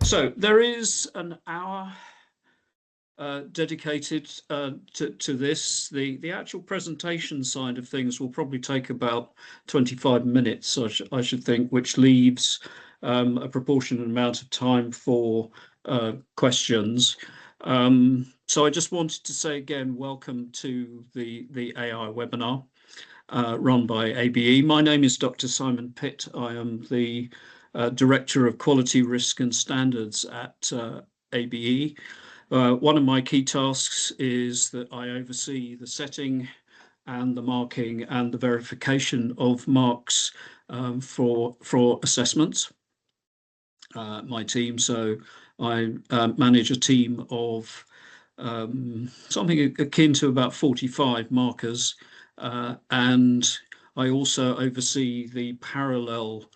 So there is an hour dedicated to this. The actual presentation side of things will probably take about 25 minutes, I should think, which leaves a proportionate amount of time for questions. So I just wanted to say again, welcome to the AI webinar run by ABE. My name is Dr. Simon Pitt. I am the Director of Quality, Risk and Standards at ABE. One of my key tasks is that I oversee the setting and the marking and the verification of marks for assessments. My team, so I manage a team of something akin to about 45 markers, and I also oversee the parallel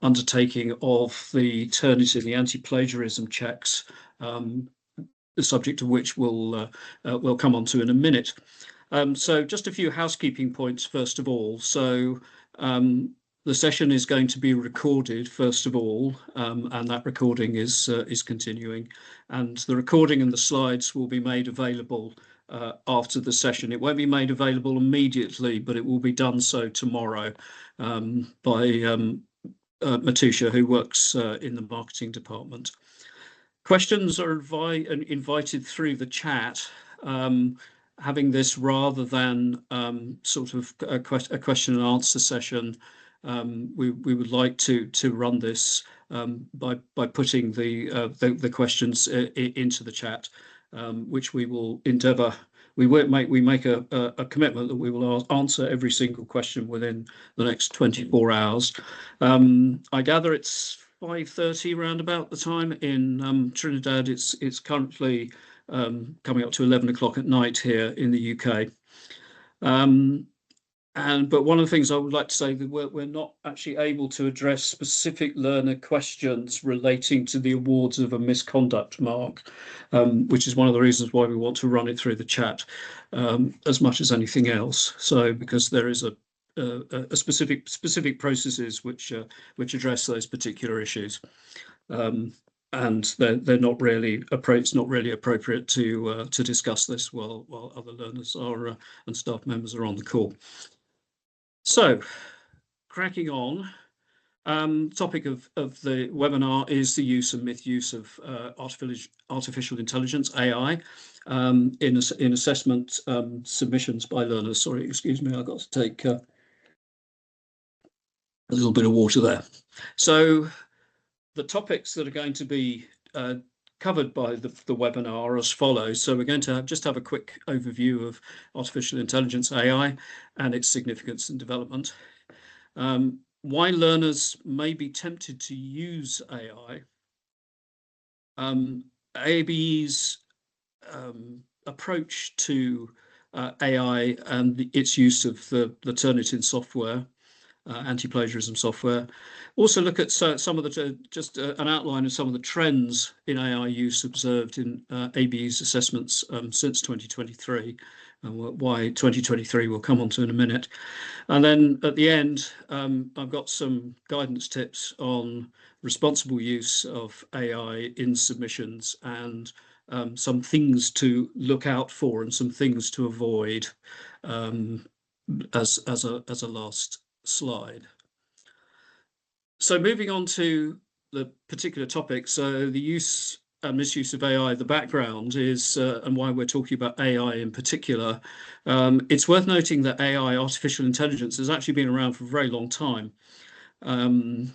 undertaking of the Turnitin, the anti-plagiarism checks, the subject of which we'll come on to in a minute. So just a few housekeeping points first of all. So the session is going to be recorded first of all, and that recording is continuing. And the recording and the slides will be made available after the session. It won't be made available immediately, but it will be done so tomorrow by Matusha, who works in the marketing department. Questions are invited through the chat. Having this rather than sort of a question and answer session, we would like to run this by putting the questions into the chat, which we will endeavour. We make a commitment that we will answer every single question within the next 24 hours. I gather it's 5:30 round about the time in Trinidad. It's currently coming up to 11 o'clock at night here in the UK. But one of the things I would like to say that we're not actually able to address specific learner questions relating to the awards of a misconduct mark, which is one of the reasons why we want to run it through the chat as much as anything else. So because there is a specific processes which address those particular issues, and they're not really it's not really appropriate to discuss this while other learners are and staff members are on the call. So, cracking on, topic of the webinar is the use and misuse of artificial intelligence, AI, in assessment submissions by learners. Sorry, excuse me, I've got to take a little bit of water there. So, the topics that are going to be covered by the webinar are as follows. So we're going to just have a quick overview of artificial intelligence, AI, and its significance and development. Why learners may be tempted to use AI. ABE's approach to AI and its use of the Turnitin software, anti-plagiarism software. Also look at some of the, just an outline of some of the trends in AI use observed in ABE's assessments since 2023, and why 2023 we'll come on to in a minute. And then at the end, I've got some guidance tips on responsible use of AI in submissions and some things to look out for and some things to avoid as a last slide. So moving on to the particular topic, so the use and misuse of AI, the background is, and why we're talking about AI in particular, it's worth noting that AI, artificial intelligence, has actually been around for a very long time.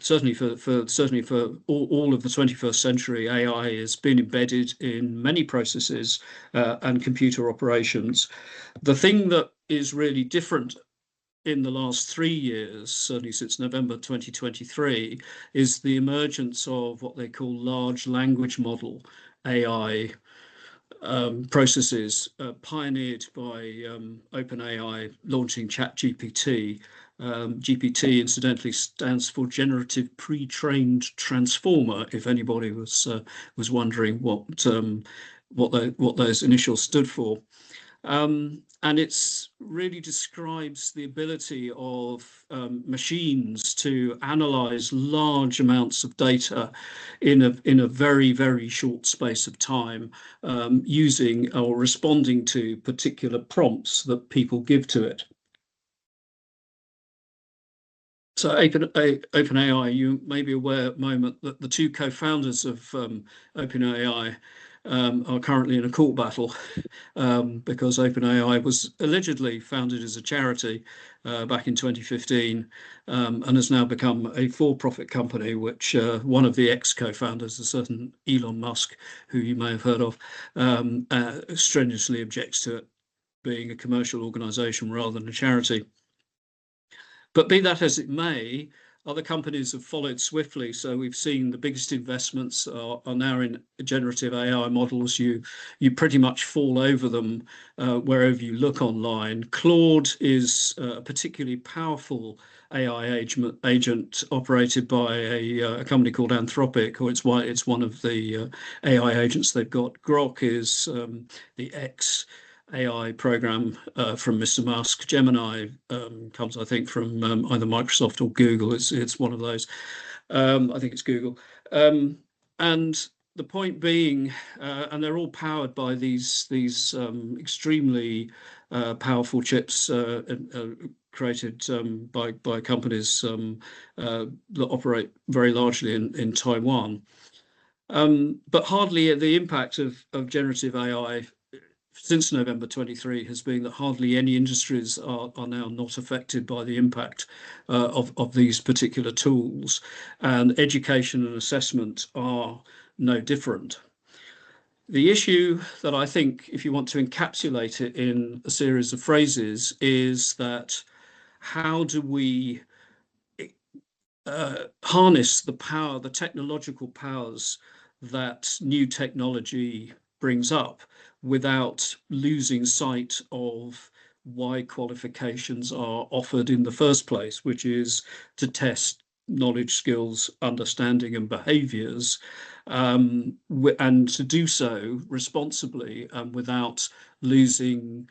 Certainly for all of the 21st century, AI has been embedded in many processes and computer operations. The thing that is really different in the last 3 years, certainly since November 2023, is the emergence of what they call large language model AI processes pioneered by OpenAI launching ChatGPT. GPT incidentally stands for Generative Pre-trained Transformer, if anybody was wondering what those initials stood for. and it's really describes the ability of machines to analyze large amounts of data in a very, very short space of time, using or responding to particular prompts that people give to it. So OpenAI, you may be aware at the moment that the two co-founders of OpenAI are currently in a court battle, because OpenAI was allegedly founded as a charity back in 2015, and has now become a for-profit company, which one of the ex-co-founders, a certain Elon Musk, who you may have heard of, strenuously objects to it being a commercial organization rather than a charity. But be that as it may, other companies have followed swiftly. So we've seen the biggest investments are now in generative AI models. You pretty much fall over them wherever you look online. Claude is a particularly powerful AI agent operated by a company called Anthropic, or it's one of the AI agents they've got. Grok is the X AI program from Mr. Musk. Gemini comes, I think, from either Microsoft or Google. It's one of those. I think it's Google. And the point being, and they're all powered by these extremely powerful chips created by companies that operate very largely in Taiwan. But hardly the impact of generative AI since November 23 has been that hardly any industries are now not affected by the impact of these particular tools, and education and assessment are no different. The issue that I think, if you want to encapsulate it in a series of phrases, is that how do we harness the power, the technological powers that new technology brings up, without losing sight of why qualifications are offered in the first place, which is to test knowledge, skills, understanding, and behaviours, and to do so responsibly and without losing,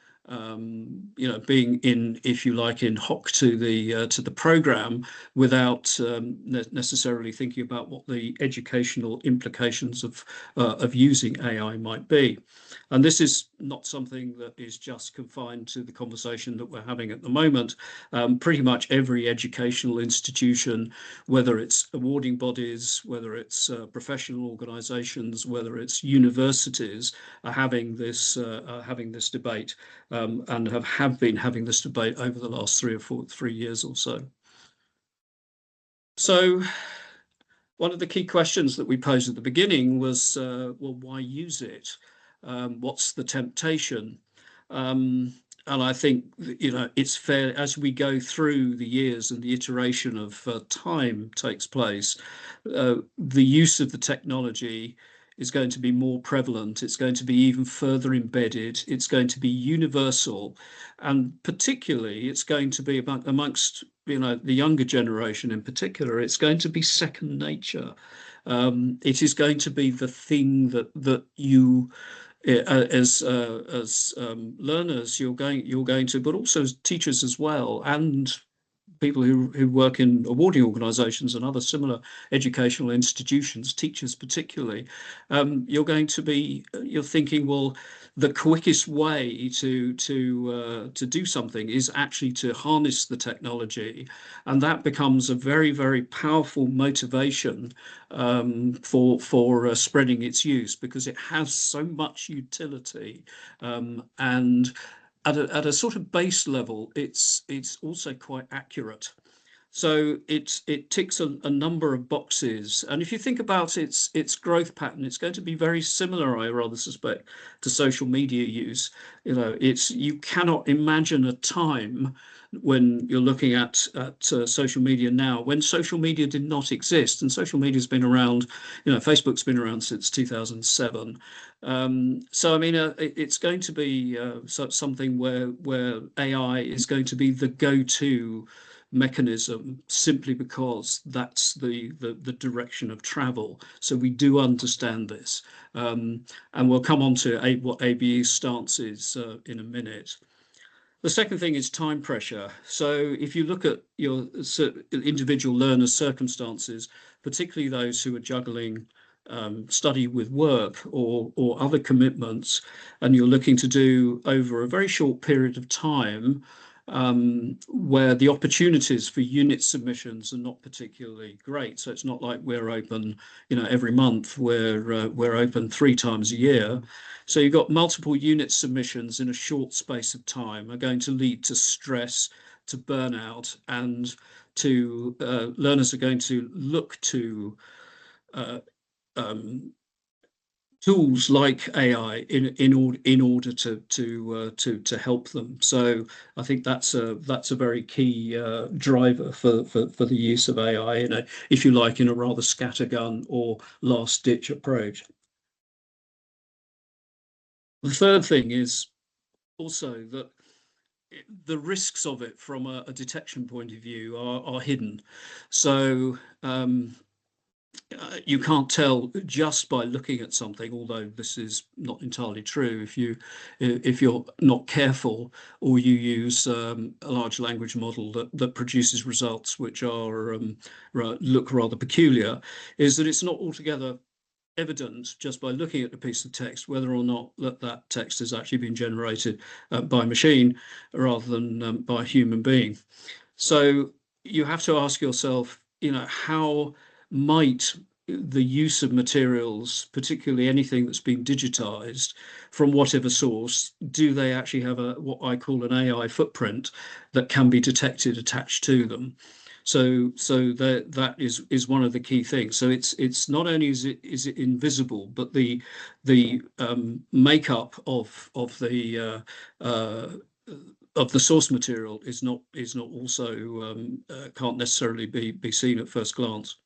being in, if you like, in hock to the program, without necessarily thinking about what the educational implications of using AI might be. And this is not something that is just confined to the conversation that we're having at the moment. Pretty much every educational institution, whether it's awarding bodies, whether it's professional organisations, whether it's universities, are having this debate, and have been having this debate over the last 3 years or so. So one of the key questions that we posed at the beginning was, well, why use it? What's the temptation? And I think, it's fair, as we go through the years and the iteration of time takes place, the use of the technology is going to be more prevalent. It's going to be even further embedded. It's going to be universal, and particularly it's going to be amongst the younger generation in particular. It's going to be second nature. It is going to be the thing that you, as learners, you're going to, but also as teachers as well, and people who work in awarding organisations and other similar educational institutions, teachers particularly, you're thinking, well, the quickest way to do something is actually to harness the technology, and that becomes a very, very powerful motivation for spreading its use, because it has so much utility, and at a sort of base level, it's also quite accurate. So it ticks a number of boxes, and if you think about its growth pattern, it's going to be very similar, I rather suspect, to social media use. You cannot imagine a time when you're looking at social media now, when social media did not exist, and social media has been around. Facebook's been around since 2007. So I mean, it's going to be something where AI is going to be the go-to mechanism, simply because that's the direction of travel. So we do understand this, and we'll come on to what ABE's stance is in a minute. The second thing is time pressure. So if you look at your individual learners' circumstances, particularly those who are juggling study with work or other commitments, and you're looking to do over a very short period of time, where the opportunities for unit submissions are not particularly great. So it's not like we're open, every month. We're open 3 times a year. So you've got multiple unit submissions in a short space of time are going to lead to stress, to burnout, and to learners are going to look to uh, um, tools like AI in order to help them. So I think that's a very key driver for the use of AI if you like, in a rather scattergun or last ditch approach. The third thing is also that the risks of it from a detection point of view are hidden. So you can't tell just by looking at something, although this is not entirely true. If you're not careful, or you use a large language model that produces results which are look rather peculiar, is that it's not altogether evident just by looking at a piece of text whether or not that text has actually been generated by machine rather than by a human being. So you have to ask yourself, how might the use of materials, particularly anything that's been digitized from whatever source, do they actually have what I call an AI footprint that can be detected attached to them? So that is one of the key things. So it's not only is it invisible, but the makeup of the source material is not also can't necessarily be seen at first glance.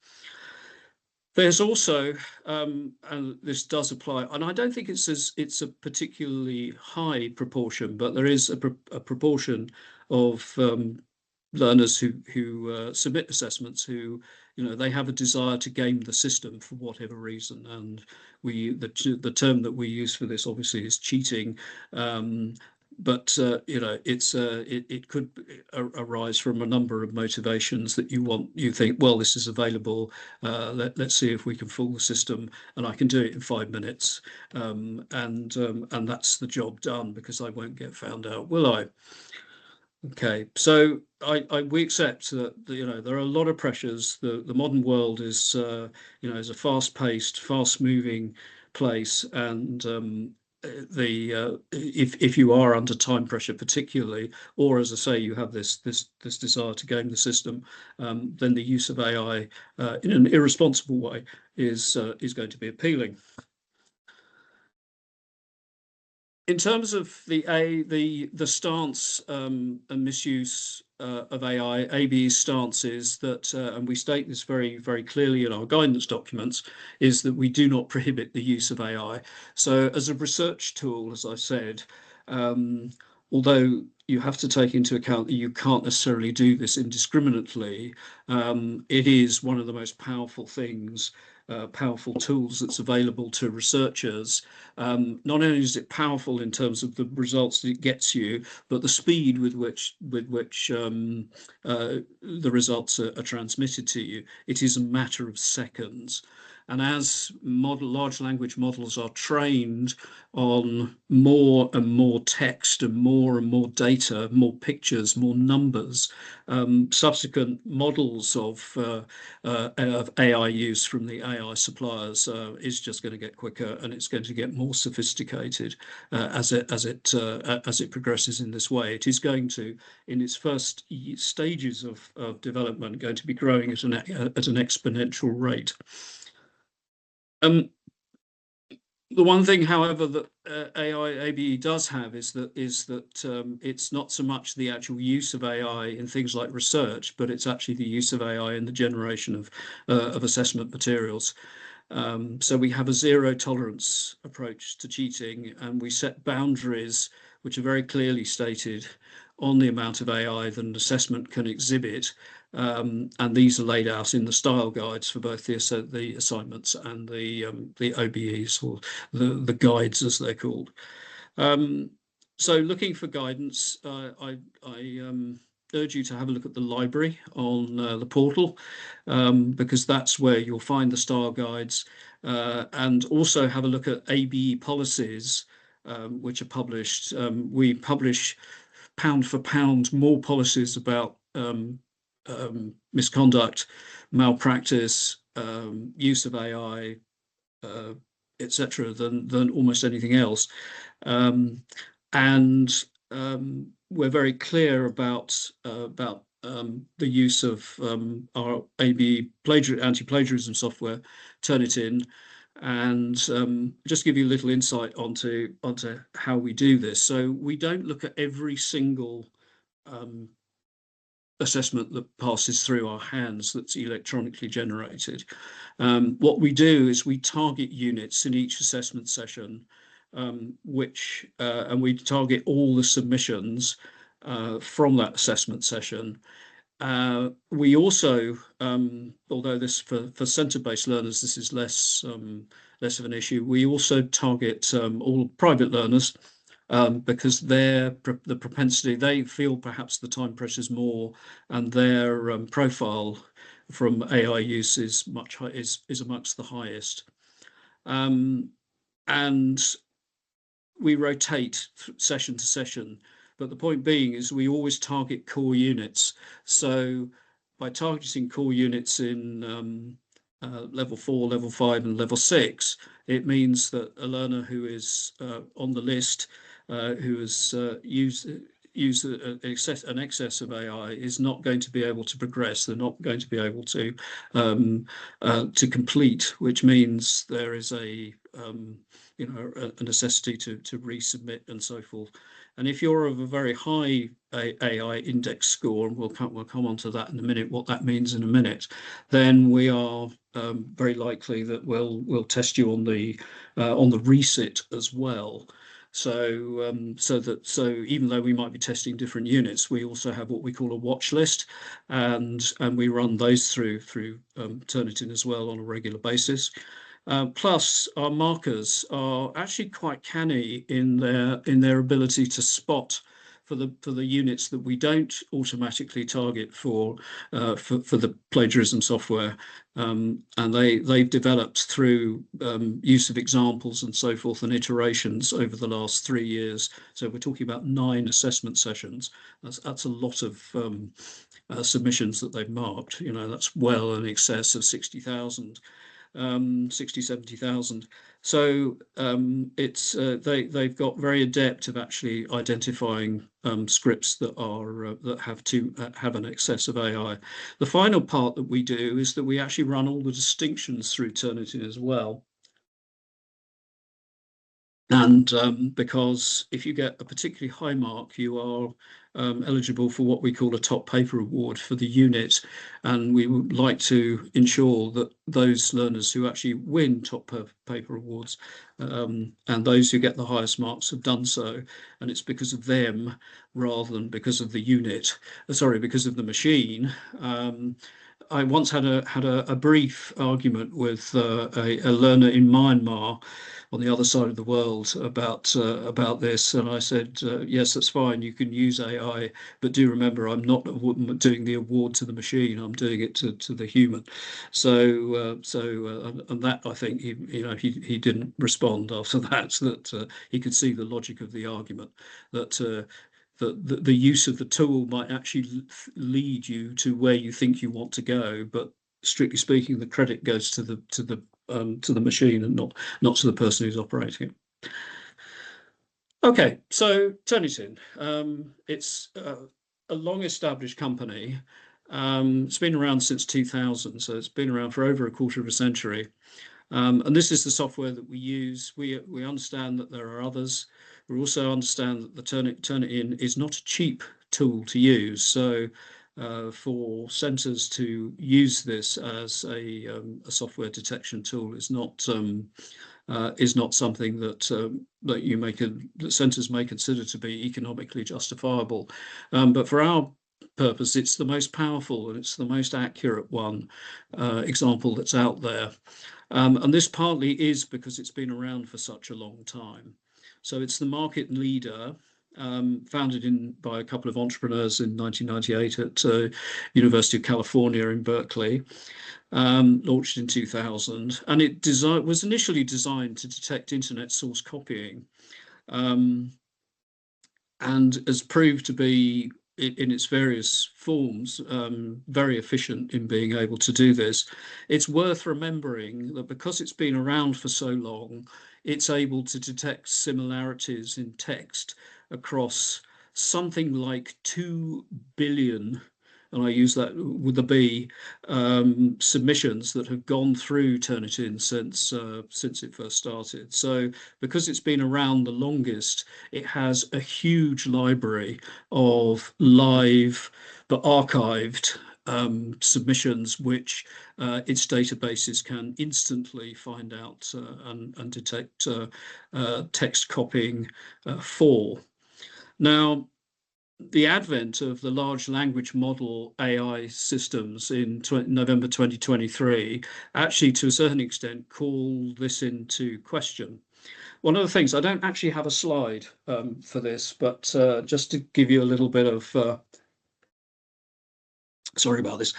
There's also, and this does apply, and I don't think it's a particularly high proportion, but there is a proportion of learners who submit assessments who, they have a desire to game the system for whatever reason, and the term that we use for this obviously is cheating. But it could arise from a number of motivations that you think, well, this is available. Let's see if we can fool the system, and I can do it in 5 minutes, and that's the job done because I won't get found out, will I? Okay, so we accept that there are a lot of pressures. The modern world is a fast-paced, fast-moving place, and if you are under time pressure particularly, or as I say, you have this desire to game the system, then the use of AI in an irresponsible way is going to be appealing. In terms of the stance and misuse of AI, ABE's stance is that, and we state this very, very clearly in our guidance documents, is that we do not prohibit the use of AI. So as a research tool, as I said, although you have to take into account that you can't necessarily do this indiscriminately, it is one of the most powerful things, powerful tools that's available to researchers. Not only is it powerful in terms of the results that it gets you, but the speed with which the results are transmitted to you. It is a matter of seconds. And as large language models are trained on more and more text and more data, more pictures, more numbers, subsequent models of AI use from the AI suppliers is just going to get quicker, and it's going to get more sophisticated as it progresses in this way. It is going to, in its first stages of development, going to be growing at an exponential rate. The one thing, however, that ABE does have is that it's not so much the actual use of AI in things like research, but it's actually the use of AI in the generation of assessment materials. So we have a zero tolerance approach to cheating, and we set boundaries which are very clearly stated on the amount of AI that an assessment can exhibit. And these are laid out in the style guides for both the assignments and the OBEs, or the guides as they're called. So looking for guidance, I urge you to have a look at the library on the portal, because that's where you'll find the style guides, and also have a look at ABE policies, which are published. We publish pound for pound more policies about misconduct, malpractice, use of AI, uh, etc., than almost anything else. Um, and we're very clear about the use of our ABE anti-plagiarism software, Turnitin, and just give you a little insight onto how we do this. So we don't look at every single um, assessment that passes through our hands that's electronically generated. What we do is we target units in each assessment session, and we target all the submissions from that assessment session. We also, although this for centre-based learners, this is less of an issue. We also target all private learners, because the propensity, they feel perhaps the time pressures more, and their profile from AI use is is amongst the highest. And we rotate session to session, but the point being is we always target core units. So by targeting core units in level 4, level 5, and level 6, it means that a learner who is on the list, who has used an excess of AI, is not going to be able to progress. They're not going to be able to complete, which means there is a a necessity to resubmit and so forth. And if you're of a very high AI index score, and we'll come on to that in a minute, what that means in a minute, then we are very likely that we'll test you on the resit as well. So even though we might be testing different units, we also have what we call a watch list, and we run those through Turnitin as well on a regular basis. Plus, our markers are actually quite canny in their ability to spot for the units that we don't automatically target for the plagiarism software, and they've developed through use of examples and so forth and iterations over the last 3 years. So we're talking about 9 assessment sessions. That's a lot of submissions that they've marked. That's well in excess of 60,000. 60, 70,000. So they've got very adept of actually identifying scripts that have an excess of AI. The final part that we do is that we actually run all the distinctions through Turnitin as well. And because if you get a particularly high mark, you are eligible for what we call a top paper award for the unit. And we would like to ensure that those learners who actually win top paper awards, and those who get the highest marks, have done so. And it's because of them rather than because of the unit, because of the machine. I once had a brief argument with a learner in Myanmar on the other side of the world about this, and I said, yes, that's fine. You can use AI, but do remember, I'm not doing the award to the machine. I'm doing it to the human. And that, I think he didn't respond after that. That he could see the logic of the argument, that the use of the tool might actually lead you to where you think you want to go, but strictly speaking, the credit goes to the machine and not to the person who's operating it. Okay, so Turnitin, it's a long-established company. It's been around since 2000, so it's been around for over a quarter of a century. And this is the software that we use. We understand that there are others. We also understand that the Turnitin is not a cheap tool to use. So for centres to use this as a software detection tool is not something that centres may consider to be economically justifiable. But for our purpose, it's the most powerful and it's the most accurate example that's out there. And this partly is because it's been around for such a long time. So it's the market leader founded by a couple of entrepreneurs in 1998 at University of California in Berkeley, launched in 2000, and it was initially designed to detect internet source copying, um, and has proved to be in its various forms very efficient in being able to do this. It's worth remembering that because it's been around for so long, it's able to detect similarities in text across something like 2 billion, and I use that with the B, submissions that have gone through Turnitin since it first started. So because it's been around the longest, it has a huge library of live but archived submissions, which its databases can instantly find out and detect text copying for. Now, the advent of the large language model AI systems in November 2023 actually, to a certain extent, call this into question. One of the things, I don't actually have a slide for this, but just to give you a little bit of, sorry about this,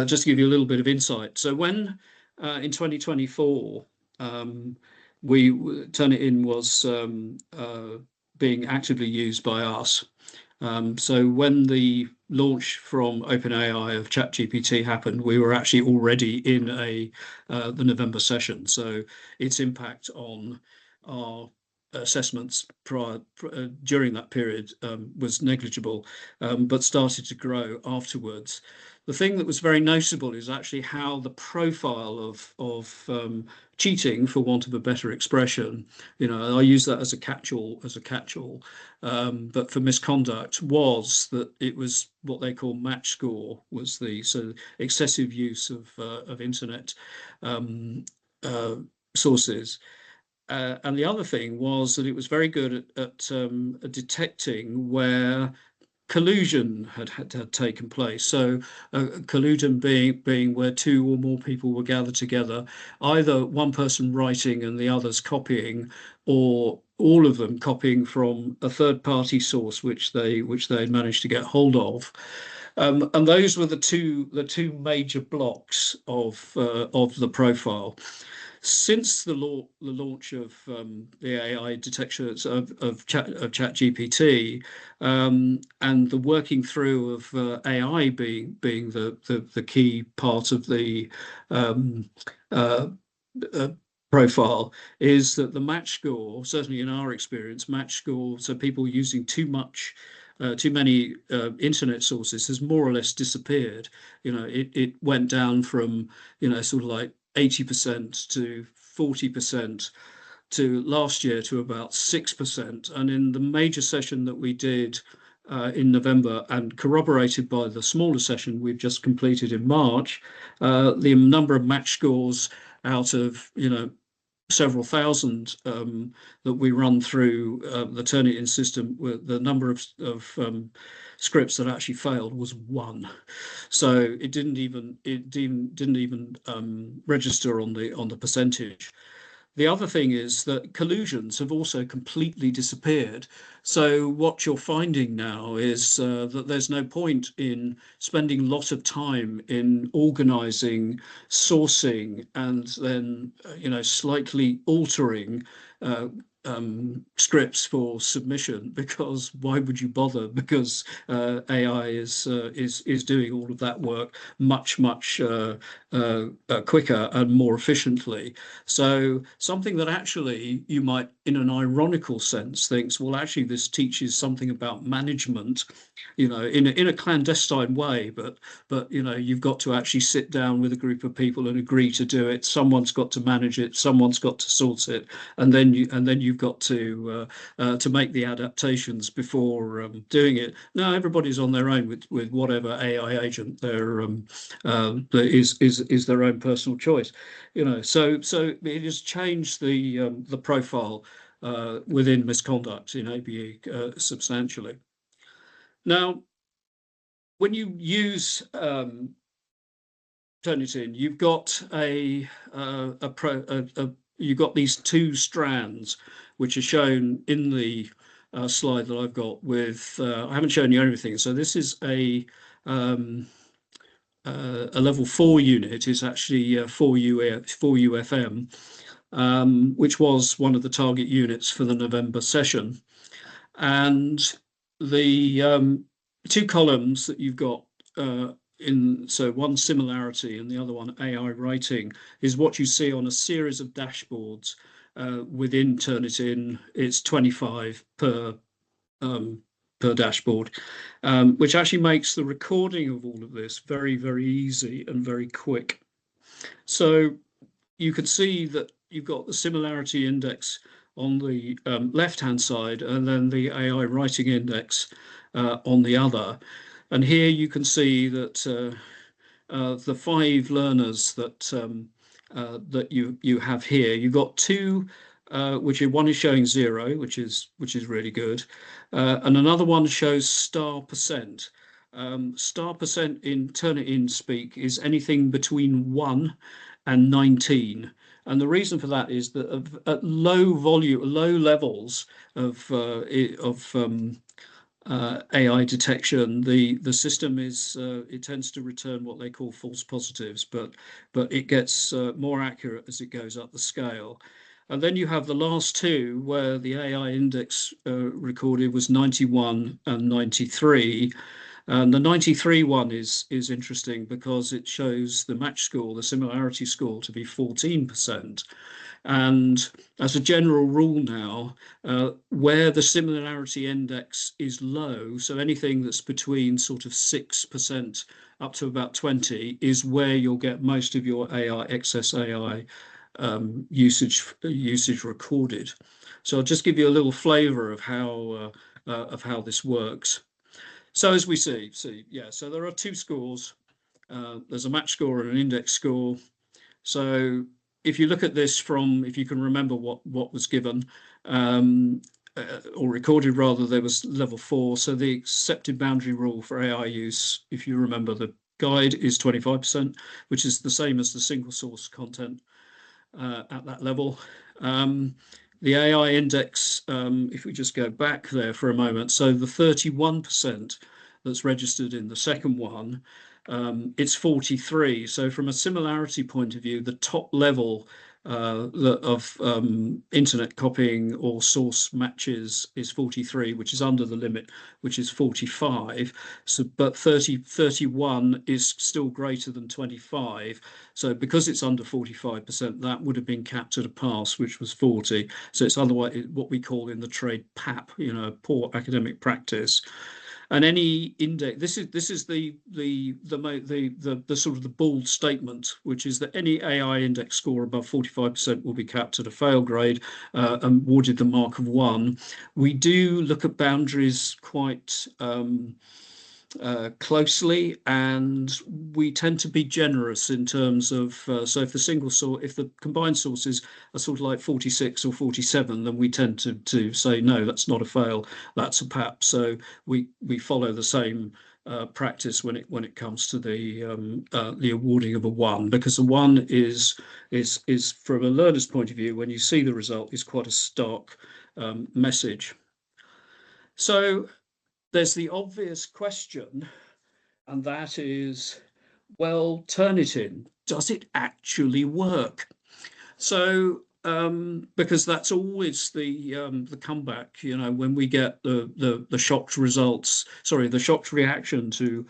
just to give you a little bit of insight. So when in 2024, Turnitin was being actively used by us. So when the launch from OpenAI of ChatGPT happened, we were actually already in the November session. So its impact on our assessments during that period was negligible, but started to grow afterwards. The thing that was very noticeable is actually how the profile of cheating, for want of a better expression, I use that as a catch-all, but for misconduct, was that it was what they call match score, was the excessive use of internet sources. And the other thing was that it was very good at detecting where collusion had taken place. So collusion being where two or more people were gathered together, either one person writing and the others copying, or all of them copying from a third party source which they had managed to get hold of. And those were the two major blocks of the profile. Since the launch of the AI detection of ChatGPT, and the working through of AI being the key part of the uh, uh, profile, is that the match score, certainly in our experience, match score, so people using too many internet sources, has more or less disappeared. It went down from sort of like 80% to 40% to last year to about 6%. And in the major session that we did in November, and corroborated by the smaller session we've just completed in March, the number of match scores out of several thousand that we run through the Turnitin system, the number of scripts that actually failed was one. So it didn't even register on the percentage. The other thing is that collusions have also completely disappeared. So what you're finding now is that there's no point in spending a lot of time in organizing, sourcing, and then slightly altering scripts for submission, because why would you bother? Because AI is doing all of that work much quicker and more efficiently. So something that actually you might, in an ironical sense, thinks, well, actually this teaches something about management, in a clandestine way, but you've got to actually sit down with a group of people and agree to do it. Someone's got to manage it, someone's got to sort it, and then you've got to make the adaptations before doing it. Now everybody's on their own with whatever AI agent is their own personal choice. So it has changed the profile within misconduct in ABE substantially. Now, when you use Turnitin, you've got you've got these two strands which are shown in the slide that I've got with, I haven't shown you everything. So this is a level 4 unit. Is actually 4UFM, which was one of the target units for the November session. And the two columns that you've got so one similarity and the other one AI writing is what you see on a series of dashboards within Turnitin. It's 25 per dashboard, which actually makes the recording of all of this very, very easy and very quick. So you can see that you've got the similarity index on the left-hand side and then the AI writing index on the other. And here you can see that the 5 learners that you have here, you've got 2, one is showing 0, which is really good, and another one shows star percent. Star percent in Turnitin speak is anything between 1 and 19. And the reason for that is that at low levels of AI detection, the system it tends to return what they call false positives, but it gets more accurate as it goes up the scale. And then you have the last 2 where the AI index recorded was 91 and 93. And the 93 one is interesting because it shows the match score, the similarity score, to be 14%. And as a general rule now, where the similarity index is low, so anything that's between sort of 6% up to about 20 is where you'll get most of your excess AI usage recorded. So I'll just give you a little flavor of how this works. So as we see, so there are 2 scores. There's a match score and an index score. So if you look at this if you can remember what was given, or recorded rather, there was level 4. So the accepted boundary rule for AI use, if you remember the guide, is 25%, which is the same as the single source content at that level. The AI index, if we just go back there for a moment, so the 31% that's registered in the second one, it's 43. So from a similarity point of view, the top level of internet copying or source matches is 43, which is under the limit, which is 45. So, but 31 is still greater than 25. So because it's under 45%, that would have been capped at a pass, which was 40. So it's otherwise what we call in the trade PAP, poor academic practice. And any index, this is the sort of the bold statement, which is that any AI index score above 45% will be capped at a fail grade and awarded the mark of 1. We do look at boundaries quite closely, and we tend to be generous in terms of so if the combined sources are sort of like 46 or 47, then we tend to say no, that's not a fail, that's a PAP. So we follow the same practice when it comes to the awarding of a 1, because a 1 is from a learner's point of view, when you see the result, is quite a stark message. So there's the obvious question, and that is, well, Turnitin, does it actually work? So because that's always the comeback, when we get the shocked results, the shocked reaction to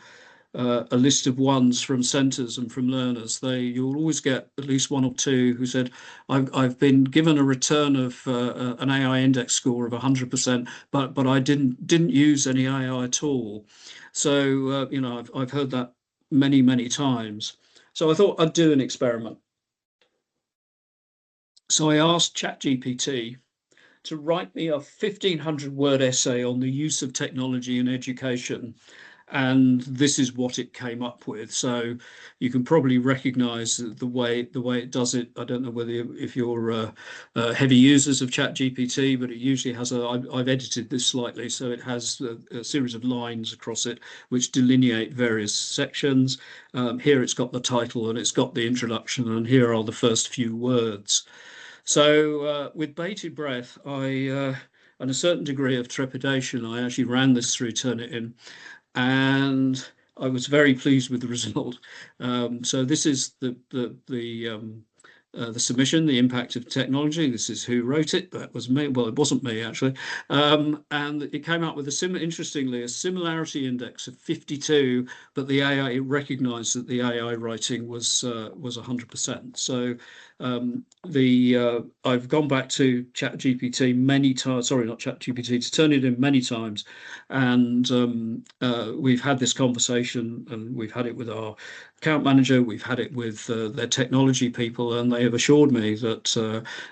a list of 1s from centres and from learners, you'll always get at least 1 or 2 who said, I've been given a return of an AI index score of 100%, but I didn't use any AI at all. So I've heard that many times. So I thought I'd do an experiment. So I asked ChatGPT to write me a 1,500-word essay on the use of technology in education. And this is what it came up with. So you can probably recognize the way it does it. I don't know if you're heavy users of ChatGPT, but it usually has I've edited this slightly, so it has a series of lines across it which delineate various sections. Here it's got the title and it's got the introduction, and here are the first few words. So with bated breath, I and a certain degree of trepidation, I actually ran this through Turnitin, and I was very pleased with the result. So this is the submission, the impact of technology. This is who wrote it. That was me. Well, it wasn't me actually, and it came up with interestingly, a similarity index of 52, but the AI, it recognised that the AI writing was 100%. So I've gone back to ChatGPT many times. Sorry, not ChatGPT, to Turnitin many times, and we've had this conversation, and we've had it with our account manager, we've had it with their technology people, and they have assured me that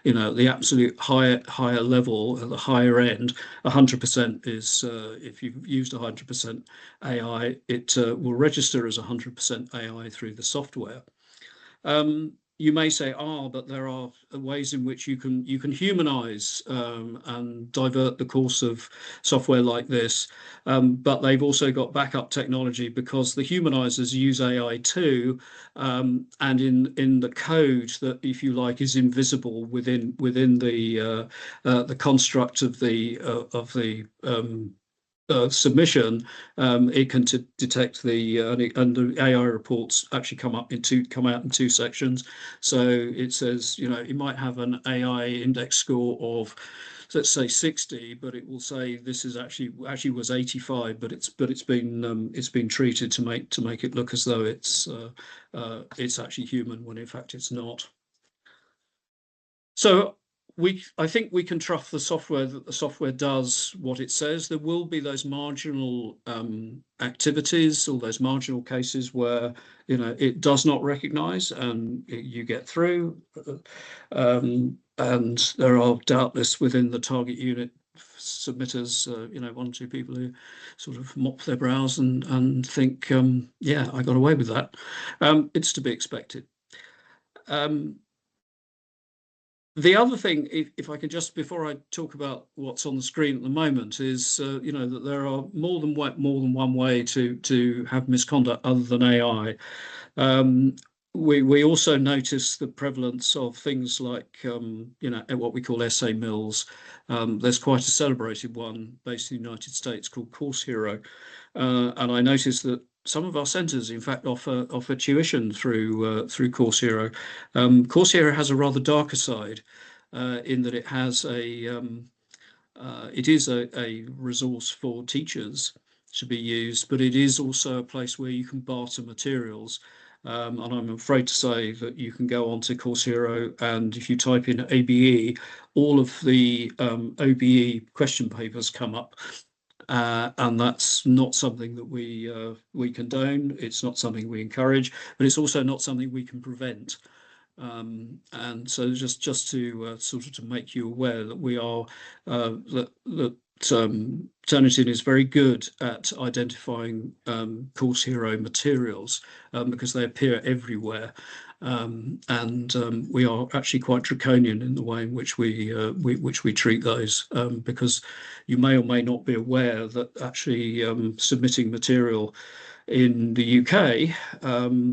the absolute higher level, at the higher end, 100% is, if you've used 100% AI, it will register as 100% AI through the software. You may say, but there are ways in which you can humanize and divert the course of software like this, but they've also got backup technology, because the humanizers use AI too, and in the code that, if you like, is invisible within the construct of the submission, it can detect and the AI reports actually come out in two sections. So it says, you might have an AI index score of, let's say, 60, but it will say this is actually was 85, but it's been treated to make it look as though it's actually human, when in fact it's not. So I think we can trust the software, that the software does what it says. There will be those marginal activities, or those marginal cases where it does not recognise, and you get through. And there are doubtless within the target unit submitters, one or two people who sort of mop their brows and think, yeah, I got away with that. It's to be expected. The other thing, if I can just, before I talk about what's on the screen at the moment, is that there are more than one way to have misconduct other than AI. We also notice the prevalence of things like what we call essay mills. There's quite a celebrated one based in the United States called Course Hero, and I noticed that some of our centres, in fact, offer tuition through Course Hero. Course Hero has a rather darker side, in that it has it is a resource for teachers to be used, but it is also a place where you can barter materials. And I'm afraid to say that you can go onto Course Hero, and if you type in ABE, all of the OBE question papers come up. And that's not something that we condone. It's not something we encourage, but it's also not something we can prevent. And so just to sort of to make you aware that we are that Turnitin is very good at identifying Course Hero materials, because they appear everywhere. And we are actually quite draconian in the way in which we treat those, because you may or may not be aware that actually submitting material in the UK,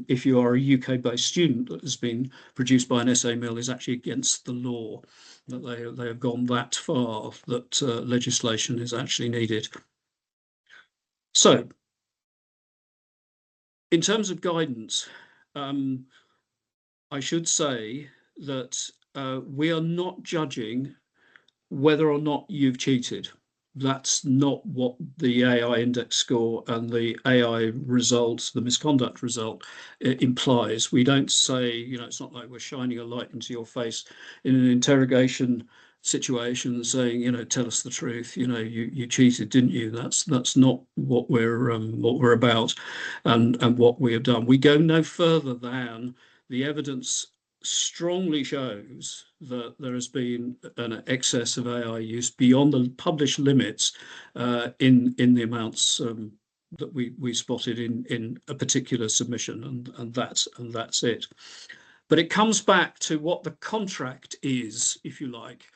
if you are a UK-based student that has been produced by an essay mill, is actually against the law. That they have gone that far that legislation is actually needed. So, in terms of guidance, I should say that we are not judging whether or not you've cheated. That's not what the AI index score and the AI results, the misconduct result, implies. We don't say, it's not like we're shining a light into your face in an interrogation situation saying, tell us the truth, you cheated, didn't you? That's not what we're about, and what we have done. We go no further than the evidence strongly shows that there has been an excess of AI use beyond the published limits in the amounts that we spotted in a particular submission, and that's it. But it comes back to what the contract is, if you like,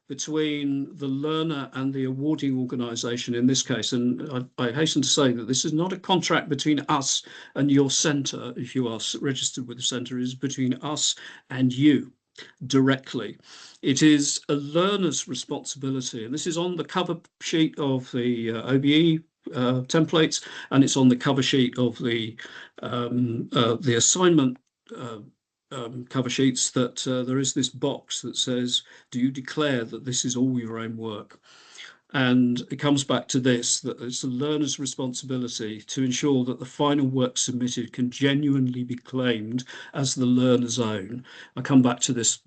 between the learner and the awarding organisation in this case. And I hasten to say that this is not a contract between us and your centre, if you are registered with the centre. It is between us and you. directly. It is a learner's responsibility, and this is on the cover sheet of the ABE templates, and it's on the cover sheet of the assignment cover sheets, that there is this box that says, do you declare that this is all your own work? And it comes back to this, that it's the learner's responsibility to ensure that the final work submitted can genuinely be claimed as the learner's own. I come back to this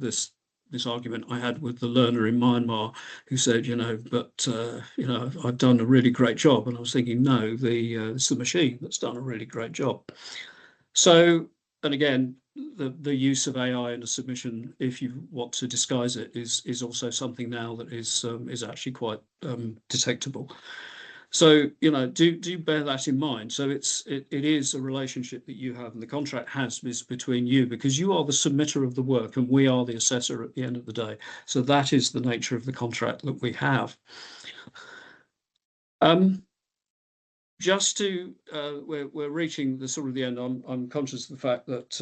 argument I had with the learner in Myanmar, who said, I've done a really great job. And I was thinking, no, it's the machine that's done a really great job. So, and again, the use of AI in a submission, if you want to disguise it, is also something now that is actually quite detectable. So, do bear that in mind. So it is a relationship that you have, and the contract is between you, because you are the submitter of the work and we are the assessor at the end of the day. So that is the nature of the contract that we have. Just to we're reaching the sort of the end. I'm conscious of the fact that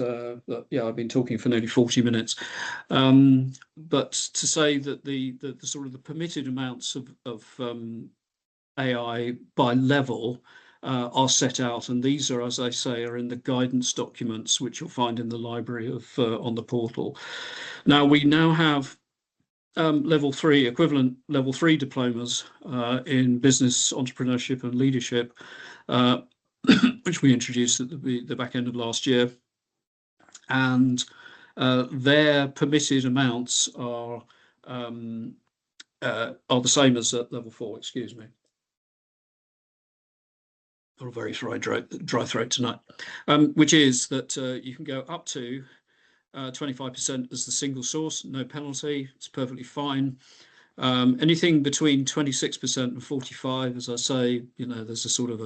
I've been talking for nearly 40 minutes, but to say that the sort of the permitted amounts of AI by level are set out, and these are, as I say, are in the guidance documents which you'll find in the library of on the portal. Now we now have equivalent level 3 diplomas in business, entrepreneurship and leadership, which we introduced at the back end of last year. And their permitted amounts are the same as at level 4, excuse me. Got a very dry throat tonight, which is that you can go up to 25% as the single source, no penalty. It's perfectly fine. Anything between 26% and 45%, as I say, there's a sort of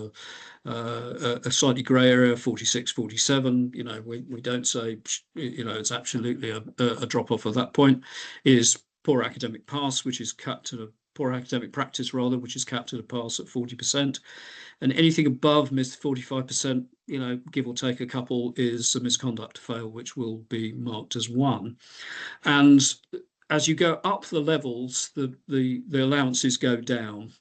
a slightly grey area, 46, 47. We don't say, it's absolutely a drop off at that point. Is poor academic pass, which is capped at poor academic practice rather, which is capped at a pass at 40%. And anything above 45%, give or take a couple, is a misconduct fail, which will be marked as 1. And as you go up the levels, the allowances go down.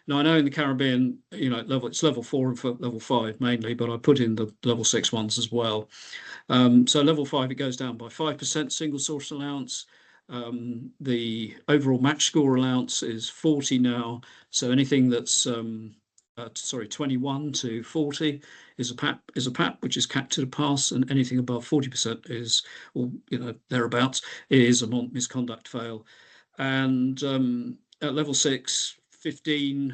Now, I know in the Caribbean, it's level 4 and level 5 mainly, but I put in the level 6 ones as well. So level 5, it goes down by 5% single source allowance. The overall match score allowance is 40 now. So anything that's 21 to 40 is a PAP, which is capped at a pass, and anything above 40% is, or thereabouts, is a misconduct fail. And at level 6, 15%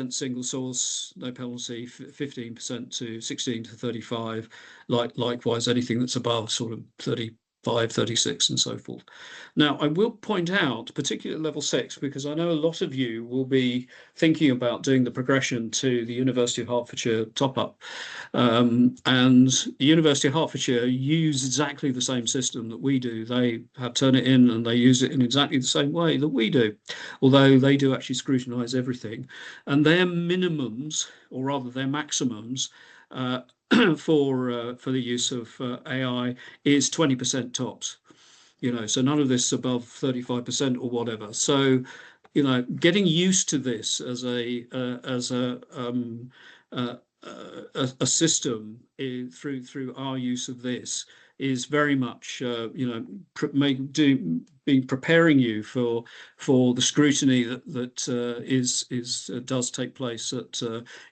single source, no penalty, 15% to 16 to 35. Likewise, anything that's above sort of 35, 36, and so forth. Now, I will point out, particularly at level 6, because I know a lot of you will be thinking about doing the progression to the University of Hertfordshire top-up. And the University of Hertfordshire use exactly the same system that we do. They have Turnitin, and they use it in exactly the same way that we do, although they do actually scrutinise everything. And their minimums, or rather their maximums, for the use of AI is 20% tops. So none of this above 35% or whatever. So, getting used to this as a system through our use of this is very much, preparing you for the scrutiny that does take place at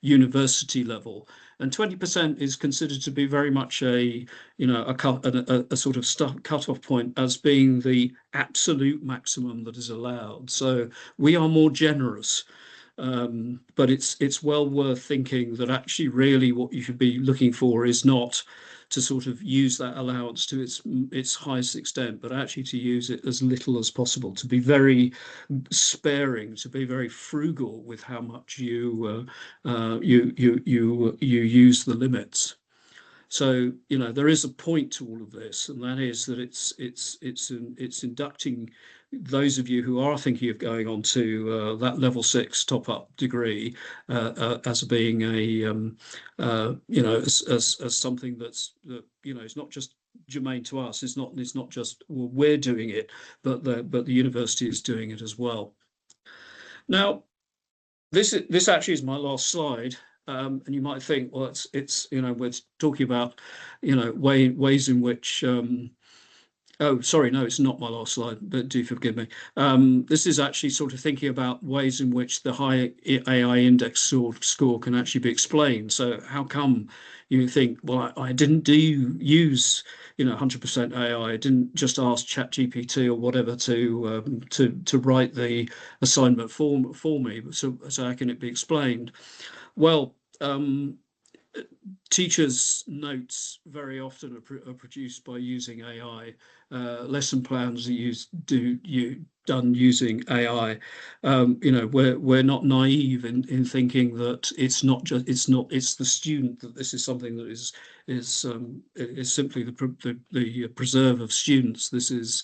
university level. And 20% is considered to be very much a sort of cut-off point as being the absolute maximum that is allowed. So we are more generous. But it's well worth thinking that actually really what you should be looking for is not to sort of use that allowance to its highest extent, but actually to use it as little as possible, to be very sparing, to be very frugal with how much you use the limits. So there is a point to all of this, and that is that it's inducting those of you who are thinking of going on to that level 6 top-up degree as being a as something that is not just germane to us. It's not just, well, we're doing it, but the university is doing it as well. Now, this actually is my last slide. And you might think, well, it's we're talking about ways in which oh, sorry, no, it's not my last slide, but do forgive me. This is actually sort of thinking about ways in which the high AI index score can actually be explained. So how come you think, well, I didn't use 100% AI. I didn't just ask ChatGPT or whatever to write the assignment for me. So how can it be explained? Well, teachers' notes very often are produced by using AI. Lesson plans are done using AI. We're not naive in thinking that it's the student, that this is something that is simply the preserve of students. This is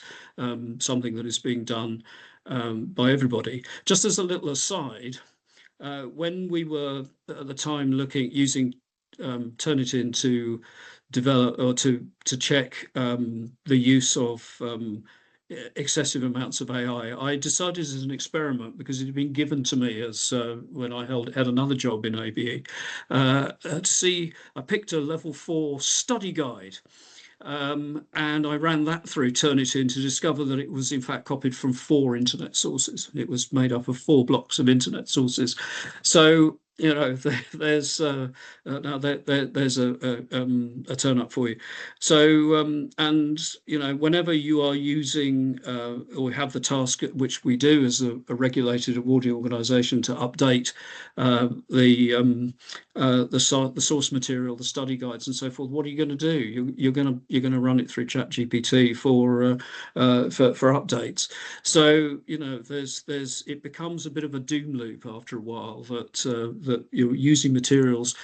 something that is being done by everybody. Just as a little aside, when we were at the time using Turnitin to develop or to check the use of excessive amounts of AI, I decided as an experiment, because it had been given to me as when I had another job in ABE, to see. I picked a level 4 study guide. And I ran that through Turnitin to discover that it was in fact copied from 4 internet sources. It was made up of 4 blocks of internet sources. So there's now there's a turn up for you. So and whenever you are using or have the task, which we do as a regulated awarding organisation, to update the source material, the study guides, and so forth, what are you going to do? You're going to run it through ChatGPT for updates. So it becomes a bit of a doom loop after a while, that you're using materials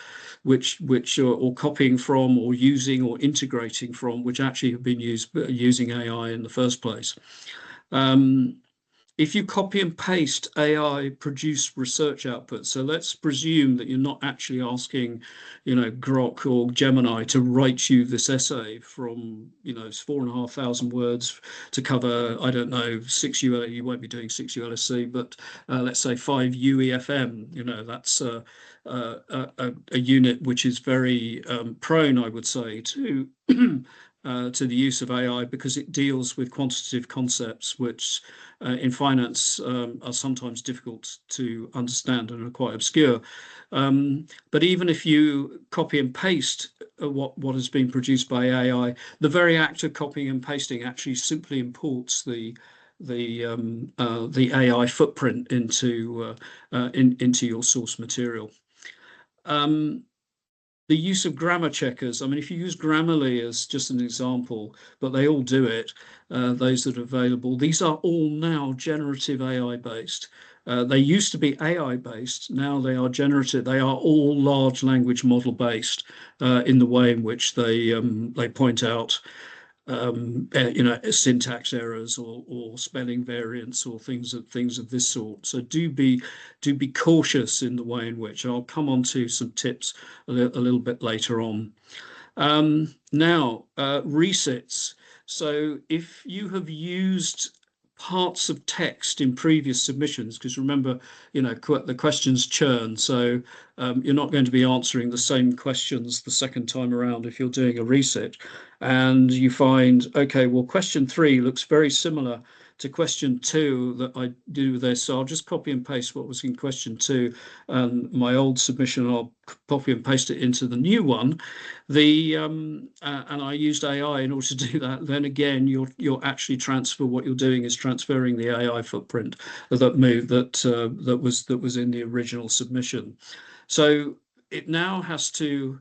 which or copying from, or using or integrating from, which actually have been using AI in the first place. If you copy and paste AI produced research output, so let's presume that you're not actually asking, Grok or Gemini to write you this essay from, it's 4,500 words to cover, I don't know, 6 UL. You won't be doing 6 ULSC, but let's say 5 UEFM. That's a unit which is very prone, I would say, to the use of AI, because it deals with quantitative concepts which in finance are sometimes difficult to understand and are quite obscure. But even if you copy and paste what has been produced by AI, the very act of copying and pasting actually simply imports the AI footprint into your source material. The use of grammar checkers. I mean, if you use Grammarly as just an example, but they all do it, those that are available, these are all now generative AI based. They used to be AI based. Now they are generative. They are all large language model based in the way in which they point out syntax errors or spelling variants or things of this sort. So do be cautious in the way in which. I'll come on to some tips a little bit later on. Now, resets. So if you have used parts of text in previous submissions, because remember, the questions churn, so you're not going to be answering the same questions the second time around if you're doing a reset, and you find, okay, well, question 3 looks very similar to question 2 that I do this, so I'll just copy and paste what was in question 2, my old submission, I'll copy and paste it into the new one. And I used AI in order to do that. Then again, you're actually what you're doing is transferring the AI footprint that was in the original submission. So it now have to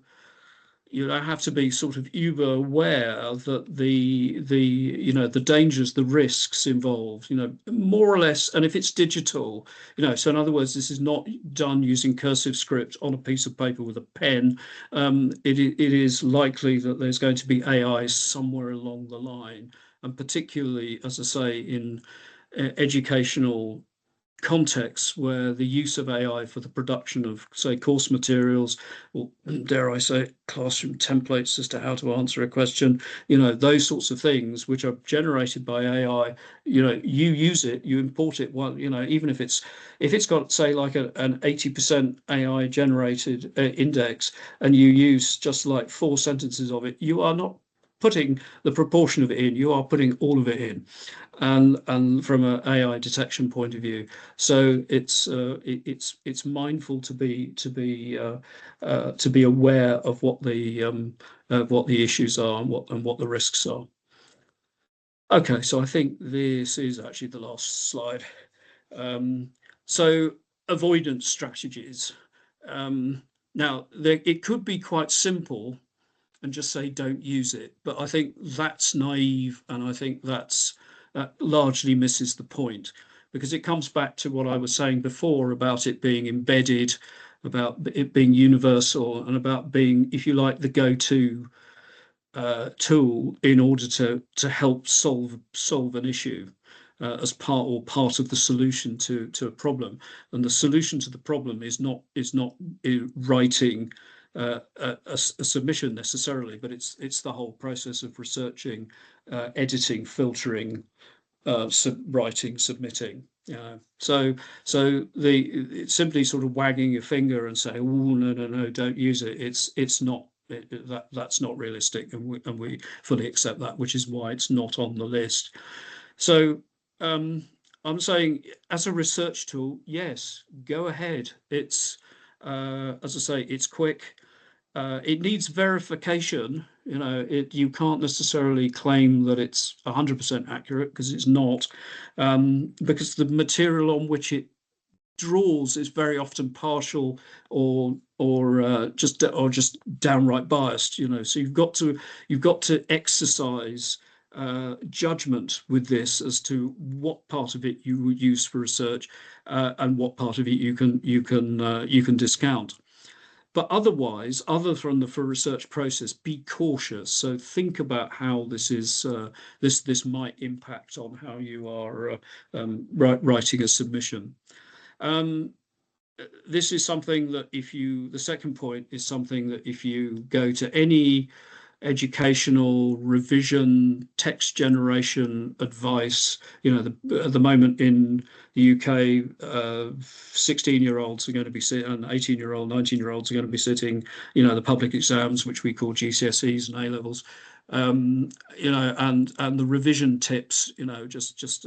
be sort of uber aware that the dangers, the risks involved, more or less. And if it's digital, so in other words, this is not done using cursive script on a piece of paper with a pen. It is likely that there's going to be AI somewhere along the line, and particularly, as I say, in educational contexts where the use of AI for the production of, say, course materials, or dare I say, classroom templates as to how to answer a question, those sorts of things which are generated by AI, you use it, you import it, well, even if it's got, say, like an 80% AI generated index, and you use just like 4 sentences of it, you are not putting the proportion of it in, you are putting all of it in, and from an AI detection point of view. So it's mindful to be aware of what the issues are, and what the risks are. Okay, so I think this is actually the last slide. So avoidance strategies. Now, it could be quite simple and just say don't use it, but I think that's naive, and I think that largely misses the point, because it comes back to what I was saying before about it being embedded, about it being universal, and about being, if you like, the go-to tool in order to help solve an issue, as part of the solution to a problem. And the solution to the problem is not writing a submission necessarily, but it's the whole process of researching, editing, filtering, writing, submitting. It's simply sort of wagging your finger and saying, "Oh, no, don't use it." It's not. That's not realistic, and we fully accept that, which is why it's not on the list. So I'm saying, as a research tool, yes, go ahead. It's as I say, it's quick. It needs verification. You can't necessarily claim that it's 100% accurate, because it's not, because the material on which it draws is very often partial, or just downright biased. So you've got to exercise judgment with this as to what part of it you would use for research, and what part of it you can discount. But otherwise, other from the for research process, be cautious. So think about how this might impact on how you are writing a submission. This is something that the second point is something that if you go to any educational revision, text generation advice, at the moment in the UK, 16-year-olds are going to be sitting, and 18-year-old, 19-year-olds are going to be sitting, the public exams, which we call GCSEs and A levels. And the revision tips, it's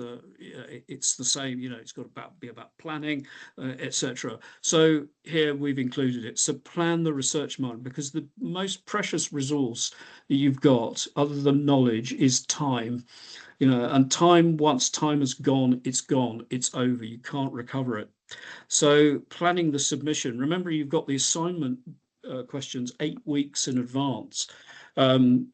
the same. It's got to be about planning, etc. So here we've included it. So plan the research mind, because the most precious resource that you've got, other than knowledge, is time. And time, once time has gone, it's over. You can't recover it. So planning the submission. Remember, you've got the assignment questions 8 weeks in advance.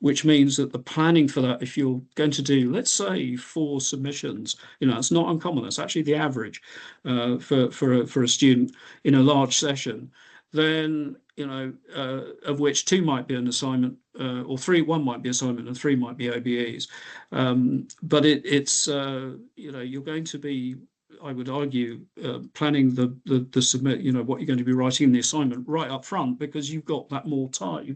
Which means that the planning for that, if you're going to do, let's say, 4 submissions, it's not uncommon. That's actually the average for a student in a large session. Then, of which 2 might be an assignment, or 3, 1 might be assignment and 3 might be ABEs. But you're going to be, I would argue, planning the submit, what you're going to be writing in the assignment right up front, because you've got more time,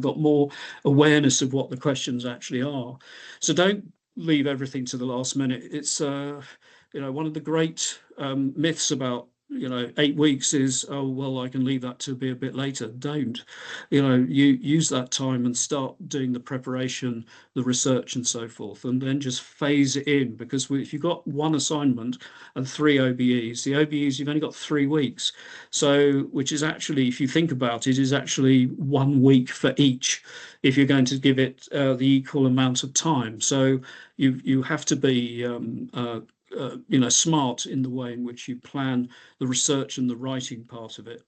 got more awareness of what the questions actually are. So don't leave everything to the last minute. It's one of the great myths about 8 weeks is, oh well, I can leave that to be a bit later. Don't. You use that time and start doing the preparation, the research, and so forth, and then just phase it in. Because if you've got 1 assignment and 3 OBEs, the OBEs, you've only got 3 weeks. So, which is actually, if you think about it, is actually 1 week for each, if you're going to give it the equal amount of time. So you have to be smart in the way in which you plan the research and the writing part of it.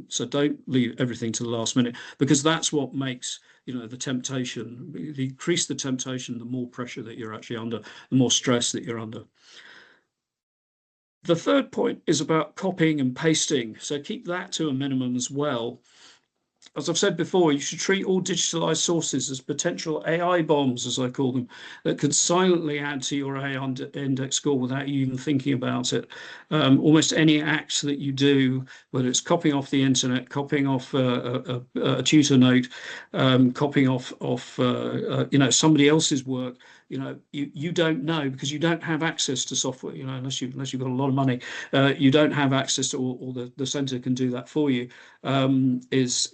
So don't leave everything to the last minute, because that's what makes the temptation. The increase the temptation, the more pressure that you're actually under, the more stress that you're under. The third point is about copying and pasting. So keep that to a minimum as well. as I've said before, you should treat all digitalized sources as potential AI bombs, as I call them, that could silently add to your AI index score without you even thinking about it. Almost any act that you do, whether it's copying off the internet, copying off a tutor note, copying off somebody else's work, you don't know, because you don't have access to software, unless you've got a lot of money. You don't have access to, or the center can do that for you. There's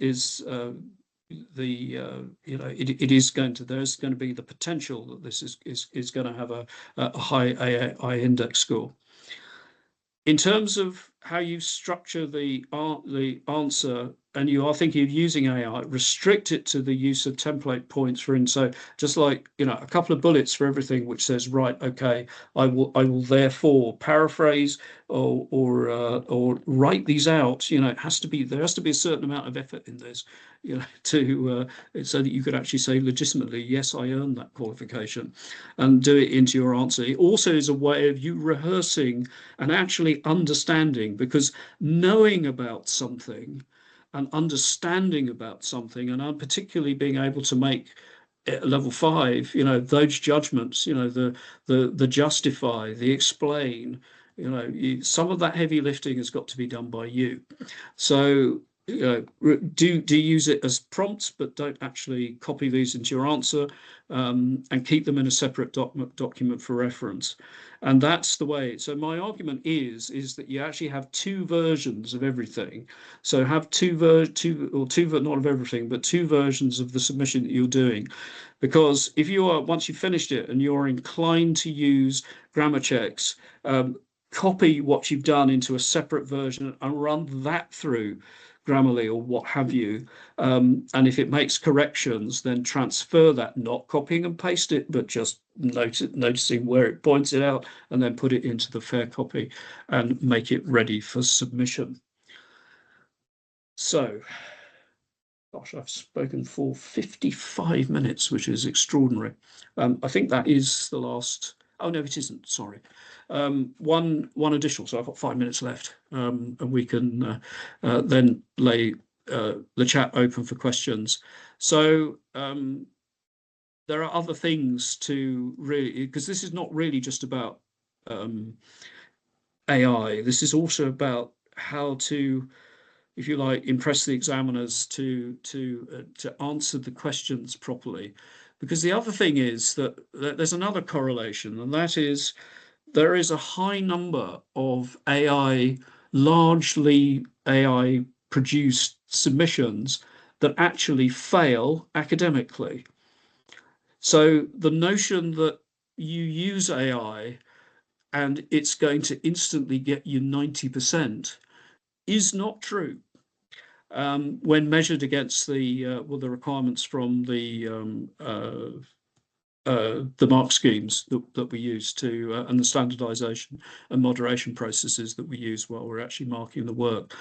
going to be the potential that this is going to have a high AI index score. In terms of how you structure the answer, and you are thinking of using AI, restrict it to the use of template points for so just like a couple of bullets for everything, which says, right, okay, I will therefore paraphrase or write these out. There has to be a certain amount of effort in this, to so that you could actually say legitimately, yes, I earned that qualification, and do it into your answer. It also is a way of you rehearsing and actually understanding, because knowing about something and understanding about something, and particularly being able to make at level 5, those judgments, the justify, the explain, some of that heavy lifting has got to be done by you. So do use it as prompts, but don't actually copy these into your answer, and keep them in a separate document for reference. And that's the way. So my argument is that you actually have two versions of everything. So have not of everything, but two versions of the submission that you're doing. Because if you are, once you've finished it and you're inclined to use grammar checks, copy what you've done into a separate version and run that through Grammarly or what have you. And if it makes corrections, then transfer that, not copying and paste it, but just noticing where it points it out, and then put it into the fair copy and make it ready for submission. So, gosh, I've spoken for 55 minutes, which is extraordinary. I think that is the last. Oh, no, it isn't. Sorry. One additional. So I've got 5 minutes left, and we can then lay the chat open for questions. So there are other things to really, because this is not really just about AI. This is also about how to, if you like, impress the examiners to answer the questions properly. Because the other thing is that there's another correlation, and that is there is a high number of largely AI produced submissions that actually fail academically. So the notion that you use AI and it's going to instantly get you 90% is not true. When measured against the requirements from the mark schemes that we use to and the standardization and moderation processes that we use while we're actually marking the work,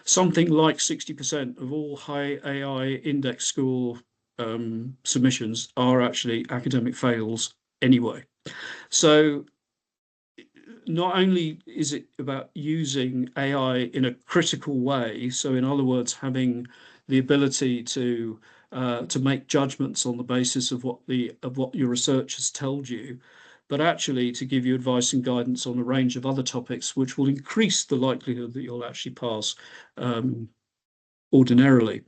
something like 60% of all high AI index score submissions are actually academic fails anyway. So not only is it about using AI in a critical way, so in other words, having the ability to make judgments on the basis of what your research has told you, but actually to give you advice and guidance on a range of other topics, which will increase the likelihood that you'll actually pass ordinarily.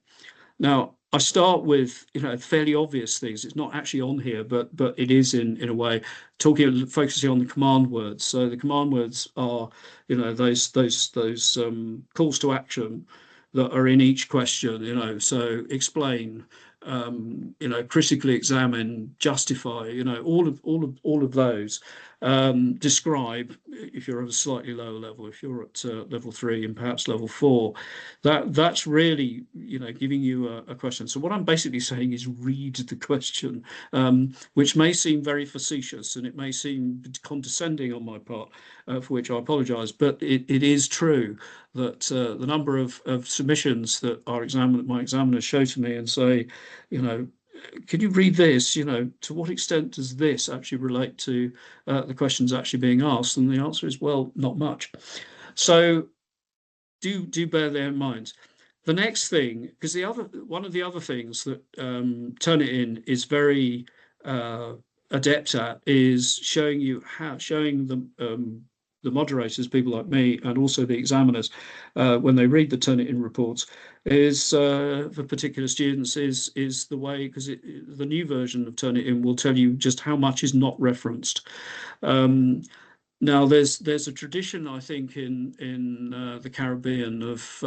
Now, I start with fairly obvious things. It's not actually on here, but it is in a way focusing on the command words. So the command words are those calls to action that are in each question. So explain, critically examine, justify. All of those. Describe, if you're at a slightly lower level, if you're at level 3 and perhaps level 4, that's really giving you a question. So what I'm basically saying is read the question, which may seem very facetious and it may seem condescending on my part, for which I apologize, but it is true that the number of submissions that my examiners show to me and say, can you read this? To what extent does this actually relate to the questions actually being asked? And the answer is, well, not much. So do bear that in mind. The next thing, because one of the other things that Turnitin is very adept at is showing the moderators, people like me, and also the examiners, when they read the Turnitin reports, is for particular students is the way, because the new version of Turnitin will tell you just how much is not referenced. Now, there's a tradition, I think, in the Caribbean of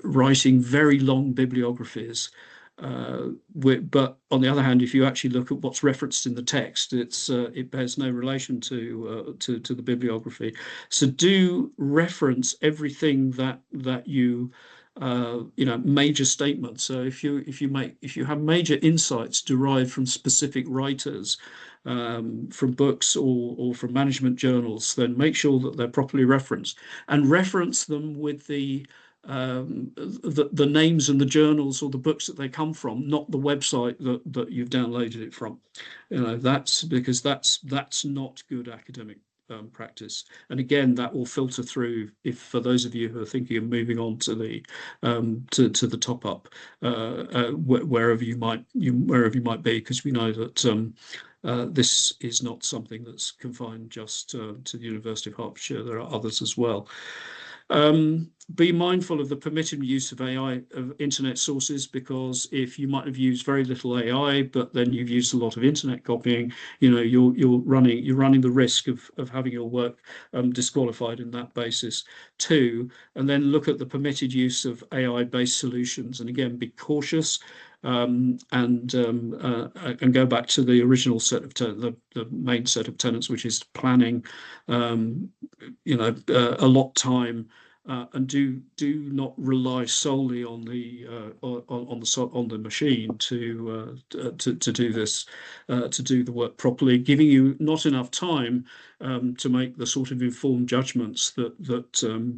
writing very long bibliographies. But on the other hand, if you actually look at what's referenced in the text, it bears no relation to the bibliography. So do reference everything that major statements. So if you have major insights derived from specific writers, from books or from management journals, then make sure that they're properly referenced, and reference them with the names and the journals or the books that they come from, not the website that you've downloaded it from. That's because that's not good academic practice. And again, that will filter through, if for those of you who are thinking of moving on to the top up, wherever you might be, because we know that this is not something that's confined just to the University of Hertfordshire. There are others as well. Be mindful of the permitted use of AI, of internet sources, because if you might have used very little AI, but then you've used a lot of internet copying, you're running the risk of having your work disqualified in that basis too. And then look at the permitted use of AI-based solutions, and again, be cautious. And go back to the original set of the main set of tenets, which is planning. Allot time, and do not rely solely on the machine to do this, to do the work properly, giving you not enough time to make the sort of informed judgments that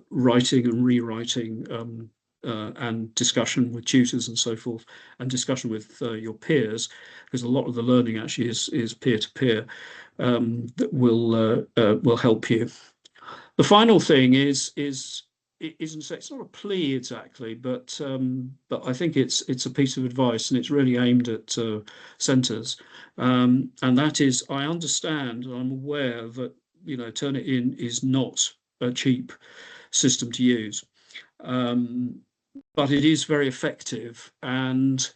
writing and rewriting, and discussion with tutors and so forth, and discussion with your peers, because a lot of the learning actually is peer-to-peer, that will help you. The final thing it's not a plea exactly, but I think it's a piece of advice, and it's really aimed at centres, and that is, I understand and I'm aware that Turnitin is not a cheap system to use. But it is very effective, and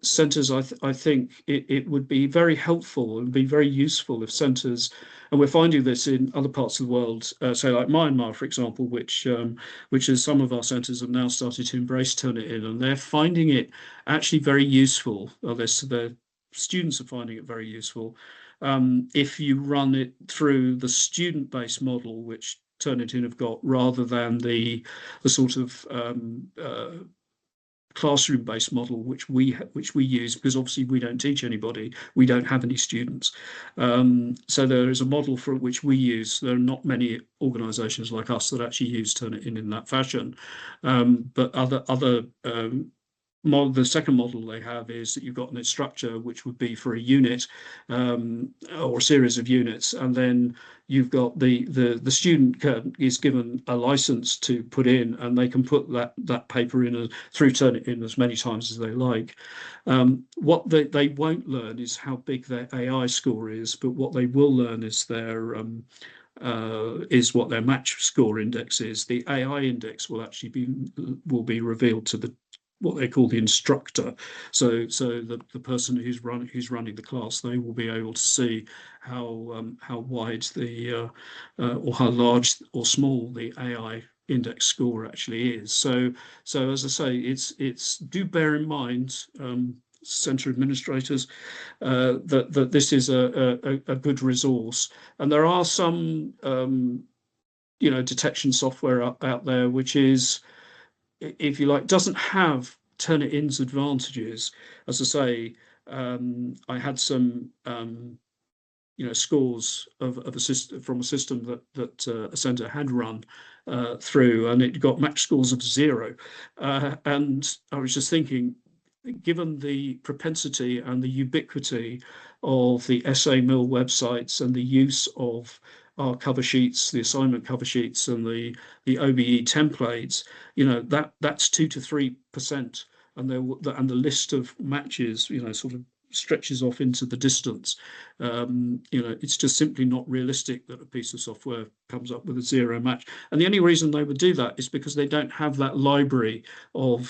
centres, I think it would be very helpful and be very useful if centres, and we're finding this in other parts of the world, say like Myanmar, for example, which is some of our centres have now started to embrace Turnitin, and they're finding it actually very useful. Their students are finding it very useful. If you run it through the student-based model, which Turnitin have got, rather than the sort of classroom-based model which we use, because obviously we don't teach anybody, we don't have any students. So there is a model for which we use. There are not many organisations like us that actually use Turnitin in that fashion, but other the second model they have is that you've got an instructor, which would be for a unit, or a series of units, and then you've got the student is given a license to put in, and they can put that paper in through Turnitin as many times as they like. What they won't learn is how big their AI score is, but what they will learn is what their match score index is. The AI index will actually be revealed to what they call the instructor. So the person who's running the class, they will be able to see how wide or how large or small the AI index score actually is. So as I say, it's do bear in mind, centre administrators, that this is a good resource, and there are some detection software out there which is, if you like, doesn't have Turnitin's advantages. As I say, I had some scores of a system from a system that a centre had run through, and it got match scores of 0. And I was just thinking, given the propensity and the ubiquity of the SA Mill websites and the use of our cover sheets, the assignment cover sheets, and the OBE templates, that's 2 to 3%, and the list of matches, sort of stretches off into the distance. It's just simply not realistic that a piece of software comes up with a zero match. And the only reason they would do that is because they don't have that library of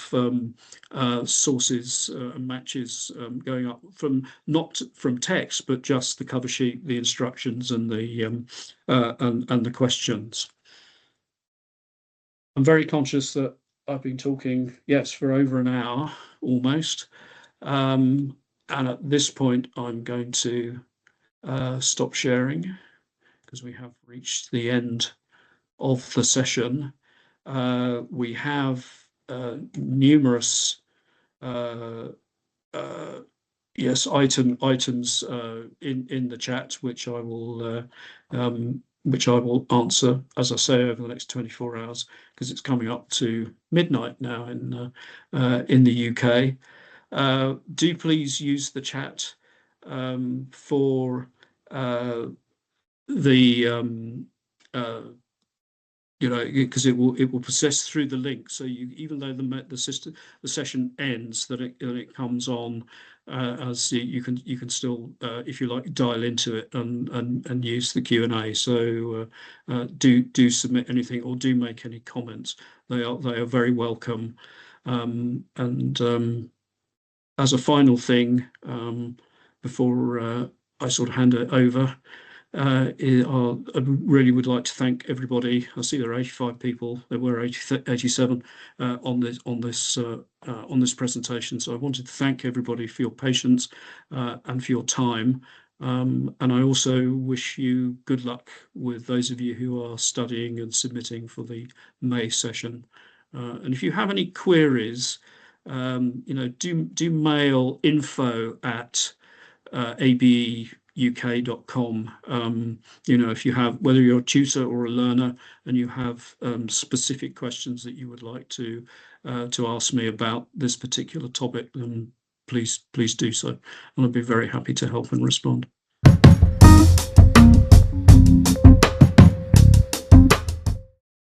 sources and matches going up from, not from text, but just the cover sheet, the instructions, and the questions. I'm very conscious that I've been talking, yes, for over an hour almost. And at this point, I'm going to stop sharing because we have reached the end of the session. We have numerous items in the chat, which I will answer, as I say, over the next 24 hours, because it's coming up to midnight now in the UK. Do please use the chat for the because it will persist through the link. So even though the session ends, that it comes on as you can still, if you like, dial into it and use the Q&A. So do submit anything or do make any comments. They are very welcome. And as a final thing, before I sort of hand it over, I really would like to thank everybody. I see there are 85 people. There were 87 on this presentation. So I wanted to thank everybody for your patience and for your time. And I also wish you good luck with those of you who are studying and submitting for the May session. And if you have any queries, do mail info@abeuk.com. If you have, whether you're a tutor or a learner and you have specific questions that you would like to ask me about this particular topic, then please do so, and I'll be very happy to help and respond.